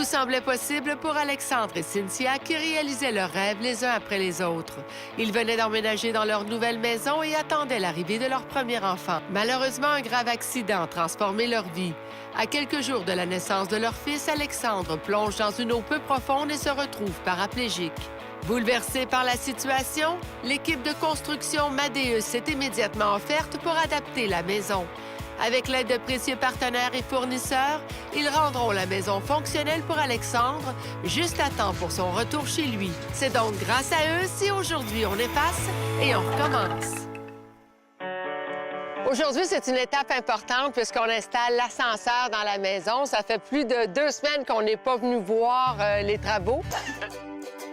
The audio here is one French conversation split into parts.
semblait possible pour Alexandre et Cynthia qui réalisaient leurs rêves les uns après les autres. Ils venaient d'emménager dans leur nouvelle maison et attendaient l'arrivée de leur premier enfant. Malheureusement, un grave accident a transformé leur vie. À quelques jours de la naissance de leur fils, Alexandre plonge dans une eau peu profonde et se retrouve paraplégique. Bouleversée par la situation, l'équipe de construction Madeus s'est immédiatement offerte pour adapter la maison. Avec l'aide de précieux partenaires et fournisseurs, ils rendront la maison fonctionnelle pour Alexandre juste à temps pour son retour chez lui. C'est donc grâce à eux si aujourd'hui on efface et on recommence. Aujourd'hui, c'est une étape importante puisqu'on installe l'ascenseur dans la maison. Ça fait plus de 2 semaines qu'on n'est pas venu voir les travaux.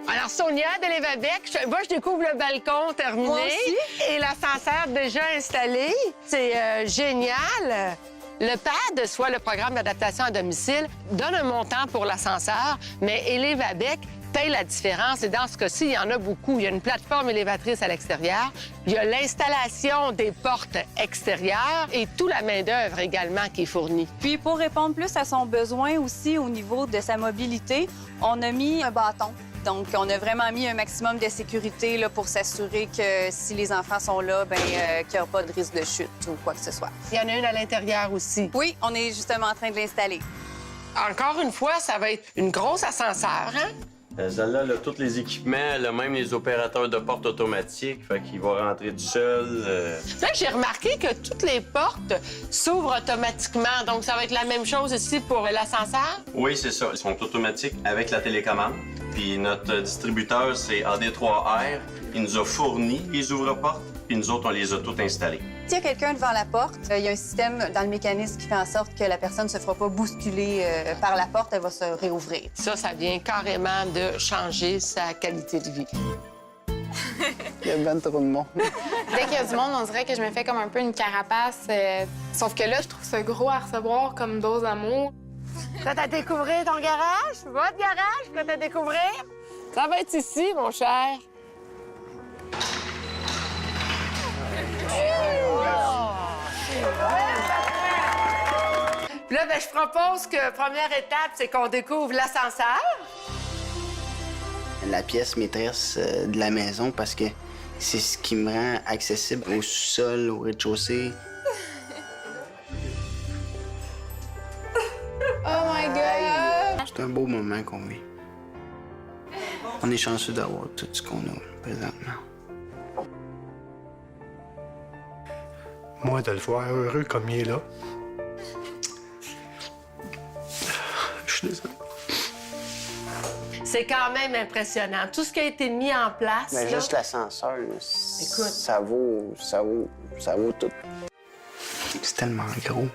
Alors, Sonia de l'Évabec, moi, je découvre le balcon terminé. Moi aussi. Et l'ascenseur déjà installé. C'est génial. Le PAD, soit le programme d'adaptation à domicile, donne un montant pour l'ascenseur, mais Élevabec paye la différence. Et dans ce cas-ci, il y en a beaucoup. Il y a une plateforme élévatrice à l'extérieur. Il y a l'installation des portes extérieures et toute la main-d'œuvre également qui est fournie. Puis pour répondre plus à son besoin aussi au niveau de sa mobilité, on a mis un bâton. Donc, on a vraiment mis un maximum de sécurité là, pour s'assurer que si les enfants sont là, bien, qu'il n'y aura pas de risque de chute ou quoi que ce soit. Il y en a une à l'intérieur aussi. Oui, on est justement en train de l'installer. Encore une fois, ça va être une grosse ascenseur, hein? Celle-là, elle a tous les équipements, elle a même les opérateurs de portes automatiques, fait qu'il va rentrer tout seul. Là, j'ai remarqué que toutes les portes s'ouvrent automatiquement, donc ça va être la même chose ici pour l'ascenseur? Oui, c'est ça. Ils sont automatiques avec la télécommande. Puis notre distributeur, c'est AD3R. Il nous a fourni les ouvre-portes, puis nous autres, on les a toutes installés. S'il y a quelqu'un devant la porte, il y a un système dans le mécanisme qui fait en sorte que la personne ne se fera pas bousculer par la porte, elle va se réouvrir. Ça vient carrément de changer sa qualité de vie. Il y a ben trop de monde. Dès qu'il y a du monde, on dirait que je me fais comme un peu une carapace. Sauf que là, je trouve ça gros à recevoir comme dose d'amour. Prête à découvrir ton garage? Votre garage? Prête à découvrir? Ça va être ici, mon cher. Puis là, je propose que première étape, c'est qu'on découvre l'ascenseur. La pièce maîtresse de la maison parce que c'est ce qui me rend accessible au sous-sol, au rez-de-chaussée. Oh my God! C'est un beau moment qu'on vit. On est chanceux d'avoir tout ce qu'on a présentement. Moi, de le voir heureux comme il est là. Je suis désolé. C'est quand même impressionnant. Tout ce qui a été mis en place. Mais là, juste l'ascenseur, là, Écoute. ça vaut tout. C'est tellement gros.